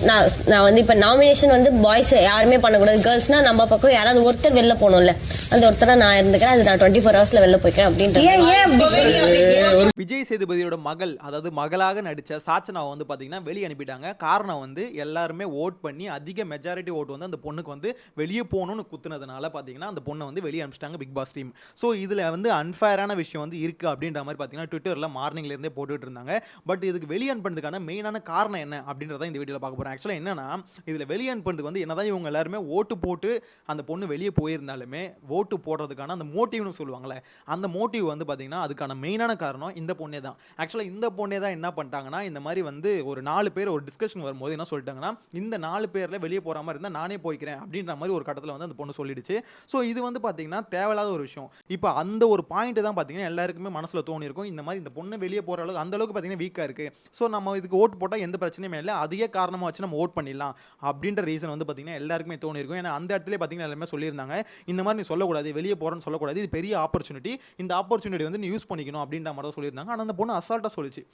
நான் வந்து இப்ப நாமினேஷன் வந்து பாய்ஸ் யாருமே பண்ணக்கூடாது, கேர்ள்ஸ்னா நம்ம பக்கம் யாராவது ஒருத்தர் வெளில போகணும்ல, அந்த ஒருத்தரா நான் இருந்துக்கிறேன், அது நான் 24 ஹவர்ஸ்ல வெளில போய்க்கிறேன் அப்படின்ட்டு. விஜய் சேதுபதியோட மகள், அதாவது மகளாக நடிச்ச சாச்சனாவை வந்து பாத்தீங்கன்னா வெளியே அனுப்பிட்டாங்க. காரணம் வந்து எல்லாருமே ஓட் பண்ணி அதிக மெஜாரிட்டி ஓட் வந்து அந்த பொண்ணுக்கு வந்து வெளியே போகணும்னு குத்துனதுனால பாத்தீங்கன்னா அந்த பொண்ணை வந்து வெளியே அனுப்பிச்சிட்டாங்க பிக் பாஸ் டீம். ஸோ இதுல வந்து அன்ஃபேரான விஷயம் வந்து இருக்கு அப்படின்ற மாதிரி பாத்தீங்கன்னா ட்விட்டர்ல மார்னிங்ல இருந்தே போட்டுட்டு இருந்தாங்க. பட் இதுக்கு வெளியே அனுப்புறதுக்கான மெயினான காரணம் என்ன அப்படின்றத இந்த வீடியோல பார்க்க போறோம். ஆக்சுவலா என்னன்னா, இதுல வெளியே அனுப்புறது வந்து என்னதான் இவங்க எல்லாருமே ஓட்டு போட்டு அந்த பொண்ணு வெளியே போயிருந்தாலுமே ஓட்டு போடுறதுக்கான அந்த மோட்டிவ்னு சொல்லுவாங்கல்ல, அந்த மோட்டிவ் வந்து பாத்தீங்கன்னா அதுக்கான மெயினான காரணம் இந்த பொண்ணே தான். ஆக்சுவலா இந்த பொண்ணே தான் என்ன பண்ணிட்டாங்கன்னா, இந்த மாதிரி வந்து ஒரு 4 பேர் ஒரு டிஸ்கஷன் வரும்போது என்ன சொல்லிட்டாங்கன்னா, இந்த 4 பேர்ல வெளியே போற மாதிரி இருந்தா நானே போய்க்கிறேன் அப்படின்ற மாதிரி ஒரு கட்டத்தில் வந்து அந்த பொண்ணு சொல்லிடுச்சு. ஸோ இது வந்து பாத்தீங்கன்னா தேவையில்லாத ஒரு விஷயம். இப்போ அந்த ஒரு பாயிண்ட் தான் பாத்தீங்கன்னா எல்லாருக்குமே மனசுல தோணி இருக்கும், இந்த மாதிரி இந்த பொண்ணு வெளியே போற அளவுக்கு அந்த அளவுக்கு பாத்தீங்கன்னா வீக்கா இருக்கு, ஸோ நம்ம இதுக்கு ஓட்டு போட்டால் எந்த பிரச்சனையுமே இல்லை, அதையே காரணமாக வச்சு நம்ம ஓட் பண்ணிடலாம் அப்படின்ற ரீசன் வந்து பார்த்தீங்கன்னா எல்லாருக்குமே தோணி இருக்கும். ஏன்னா அந்த இடத்துல பார்த்தீங்கன்னா எல்லாருமே சொல்லியிருந்தாங்க, இந்த மாதிரி நீ சொல்லக்கூடாது, வெளியே போகிறேன்னு சொல்லக்கூடாது, இது பெரிய ஆப்பர்ச்சுனிட்டி, இந்த ஆப்பர்ச்சுனிட்டி வந்து நீ யூஸ் பண்ணிக்கணும் அப்படின்ற மாதிரி தான் சொல்லியிருந்தாங்க. ஆனால் அந்த பொண்ணு அசால்ட்டாக சொல்லிச்சு,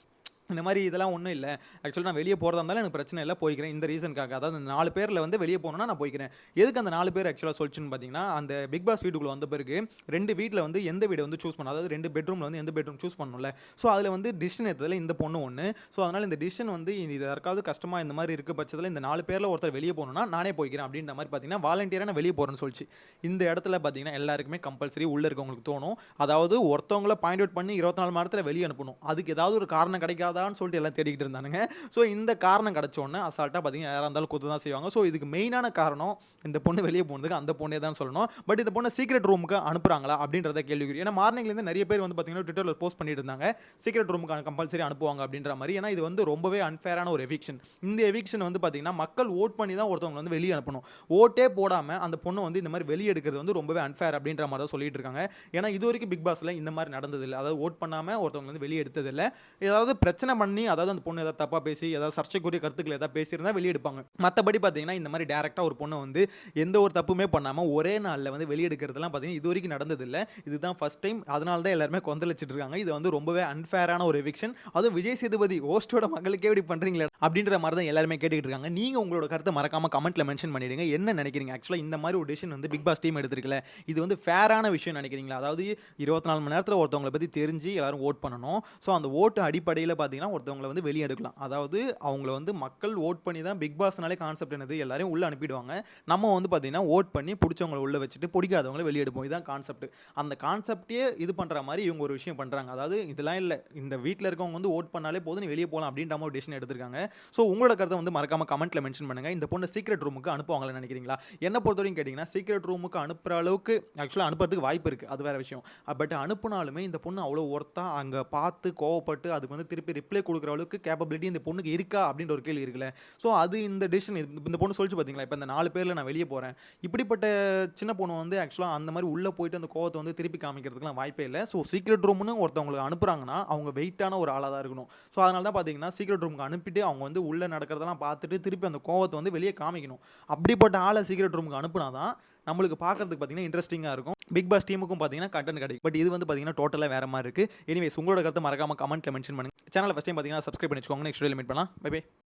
இந்த மாதிரி இதெல்லாம் ஒன்றும் இல்லை, ஆக்சுவலி நான் வெளியே போகிறதா இருந்தாலும் எனக்கு பிரச்சனை இல்லை, போய்க்கிறேன் இந்த ரீசனுக்காக. அதாவது அந்த 4 பேரில் வந்து வெளியே போகணுன்னா நான் போய்க்கிறேன். எதுக்கு அந்த 4 பேர் ஆக்சுவலாக சொல்லிச்சுன்னு பார்த்தீங்கன்னா, அந்த பிக் பாஸ் வீட்டுக்குள்ளே வந்த பிறகு 2 வீட்டில் வந்து எந்த வீடு வந்து சூஸ் பண்ணணும், அதாவது 2 பெட்ரூமில் வந்து எந்த பெட்ரூம் சூஸ் பண்ணணும்ல, ஸோ அதில் வந்து டிசிஷன் எடுத்ததில் இந்த பொண்ணு ஒன்று. ஸோ அதனால் இந்த டிசிஷன் வந்து இது யாருக்காவது கஷ்டமாக இந்த மாதிரி இருக்க பட்சத்தில் இந்த 4 பேரில் ஒருத்தர் வெளியே போகணுன்னா நானே போய்க்கிறேன் அப்படின்ற மாதிரி பார்த்தீங்கன்னா வாலண்டியராக நான் வெளியே போகிறேன்னு சொல்லிச்சு. இந்த இடத்துல பார்த்தீங்கன்னா எல்லாருக்குமே கம்பல்சரி உள்ளே இருக்கவங்களுக்கு தோணும், அதாவது ஒருத்தவங்களை பாயிண்ட் அவுட் பண்ணி 24 மணி நேரத்தில் வெளியே அனுப்பணும், அதுக்கு ஏதாவது ஒரு காரணம் கிடைக்காதான்னு சொல்லிட்டு எல்லாம் தேடி இருந்தானுங்க. ஸோ இந்த காரணம் கிடைச்ச உடனே அசால்ட்டாக பார்த்தீங்கன்னா யாராக இருந்தாலும் குத்து தான் செய்வாங்க. ஸோ இதுக்கு மெயினான காரணம் இந்த பொண்ணு வெளியே போனதுக்கு அந்த பொண்ணே தான் சொல்லணும். பட் இந்த பொண்ணை சீக்ரெட் ரூமுக்கு அனுப்புறாங்களா அப்படின்றத கேள்விக்குறி. ஏன்னா மார்னிங்லேருந்து நிறைய பேர் வந்து பார்த்தீங்கன்னா ட்விட்டரில் போஸ்ட் பண்ணிட்டு இருந்தாங்க, சீக்ரெட் ரூமுக்கு கம்பல்சரி அனுப்புவாங்க அப்படின்ற மாதிரி. ஏன்னா இது வந்து ரொம்பவே அன்ஃபேரான ஒரு எவிக்ஷன். இந்த எவிக்ஷன் வந்து பார்த்தீங்கன்னா மக்கள் ஓட் பண்ணி தான் ஒருத்தவங்க வந்து வெளியே அனுப்பணும், ஓட்டே போடாமல் அந்த பொண்ணை வந்து இந்த மாதிரி வெளியே எடுக்கிறது வந்து ரொம்பவே அன்ஃபேர் அப்படின்ற மாதிரி தான் சொல்லிட்டு இருக்காங்க. ஏன்னா இது வரைக்கும் பிக் பாஸ்ல இந்த மாதிரி நடந்ததில்லை, அதாவது ஓட் பண்ணாமல் ஒருத்தவங்க வந்து வெளியே எடுத்ததில்லை. ஏதாவது பிரச்சனை பண்ணி, அதாவது அந்த பொண்ணு ஏதாவது தப்பாக பேசி ஏதாவது சர்ச்சைக்குரிய கருத்துக்கள் ஏதாவது பேசியிருந்தா வெளியே எடுப்பாங்க. மற்றபடி பார்த்தீங்கன்னா இந்த மாதிரி டேரெக்டாக ஒரு பொண்ணை வந்து எந்த ஒரு தப்புமே பண்ணாமல் ஒரே நாளில் வந்து வெளியே எடுக்கிறதுலாம் பார்த்தீங்கன்னா இது வரைக்கும் நடந்ததில்லை, இதுதான் ஃபர்ஸ்ட் டைம். அதனால தான் எல்லாருமே கொந்தளிச்சிட்டு இருக்காங்க. இது வந்து ரொம்பவே அன்ஃபேரான ஒரு எவிக்ஷன். அதுவும் விஜய் சேதுபதி ஹோஸ்டோட மகளுக்கே இப்படி பண்ணுறீங்களே அப்படின்ற மாதிரி தான் எல்லாருமே கேட்டுக்கிட்டு இருக்காங்க. நீங்கள் உங்களோட கருத்தை மறக்காம கமெண்ட்ல மென்ஷன் பண்ணிடுங்க, என்ன நினைக்கிறீங்க? ஆக்சுவலாக இந்த மாதிரி ஒரு டிசிஷன் வந்து பிக் பாஸ் டீம் எடுத்துருக்கல, இது வந்து ஃபேரான விஷயம் நினைக்கிறீங்களா? அதாவது 24 மணி நேரத்தில் ஒருத்தவங்களை பற்றி தெரிஞ்சு எல்லாரும் ஓட் பண்ணணும். ஸோ அந்த ஓட்டு அடிப்படையில் பார்த்தீங்கன்னா ஒருத்தவங்களை வந்து வெளியே எடுக்கலாம். அதாவது அவங்கள வந்து மக்கள் ஓட் பண்ணி தான், பிக் பாஸ்னாலே கான்செப்ட் என்னது, எல்லாரையும் உள்ளே அனுப்பிடுவாங்க, நம்ம வந்து பார்த்தீங்கன்னா ஓட் பண்ணி பிடிச்சவங்களை உள்ளே வச்சுட்டு பிடிக்காதவங்களை வெளியே எடுப்போம், இதுதான் கான்செப்ட். அந்த கான்செப்டே இது பண்ணுற மாதிரி இவங்க ஒரு விஷயம் பண்ணுறாங்க. அதாவது இதெல்லாம் இல்லை, இந்த வீட்டில் இருக்கவங்க வந்து ஓட் பண்ணாலே போதும் நீ வெளியே போகலாம் அப்படின்ற மாதிரி ஒரு டிசிஷன் எடுத்திருக்காங்க. ஸோ உங்களோட கருத்தை வந்து மறக்காம கமெண்ட்ல மென்ஷன் பண்ணுங்க. இந்த பொண்ணு சீக்ரெட் ரூமுக்கு அனுப்புவாங்கன்னு நினைக்கிறீங்களா? என்ன பொறுத்தவரைக்கும் கேட்டிங்கன்னா சீக்ரெட் ரூமுக்கு அனுப்புற அளவுக்கு ஆக்சுவலாக அனுப்புறதுக்கு வாய்ப்பு இருக்குது, அது வேற விஷயம். பட் அனுப்புனாலுமே இந்த பொண்ணு அவ்வளோ ஒர்த்தா அங்கே பார்த்து கோவப்பட்டு அதுக்கு வந்து திருப்பி ரிப்ளை கொடுக்குற அளவுக்கு கேப்பபிலிட்டி இந்த பொண்ணுக்கு இருக்கா அப்படின்ற ஒரு கேள்வி இருக்குல்ல. ஸோ அது இந்த டிசிஷன் இந்த பொண்ணு சொல்லிச்சு பார்த்தீங்களா, இப்போ இந்த 4 பேரில் நான் வெளியே போகிறேன், இப்படிப்பட்ட சின்ன பொண்ணு வந்து ஆக்சுவலாக அந்த மாதிரி உள்ளே போயிட்டு அந்த கோவத்தை வந்து திருப்பி காமிக்கிறதுக்குலாம் வாய்ப்பே இல்லை. ஸோ சீக்ரெட் ரூம்னு ஒருத்தவங்களுக்கு அனுப்புகிறாங்கன்னா அவங்க வெயிட்டான ஒரு ஆளாக தான் இருக்கணும். ஸோ அதனால தான் பார்த்தீங்கன்னா சீக்ரெட் ரூமுக்கு அனுப்பிட்டு அவங்க வந்து உள்ளே நடக்கிறதெல்லாம் பார்த்துட்டு திருப்பி அந்த கோவத்தை வந்து வெளியே காமிக்கணும். அப்படிப்பட்ட ஆளை சீக்ரெட் ரூமுக்கு அனுப்புனா தான் நம்மளுக்கு பார்க்கறதுக்கு பார்த்தீங்கன்னா இன்ட்ரெஸ்டிங்காக இருக்கும், பிக் பாஸ் டீமுக்கும் பார்த்தீங்கன்னா கண்டென்ட் கிடைக்கும். பட் இது வந்து பார்த்தீங்கன்னா டோட்டலாக வேற மாதிரி இருக்குது. எனிவேஸ் உங்களோட கருத்தை மறக்காம கமெண்ட்ல மென்ஷன் பண்ணுங்க. சேனலை ஃபஸ்ட் டைம் பார்த்தீங்கன்னா சப்ஸ்கிரைப் பண்ணி வச்சுக்கோங்க. நெக்ஸ்ட் வீடியோவில் மீட் பண்ணலாம். Bye by.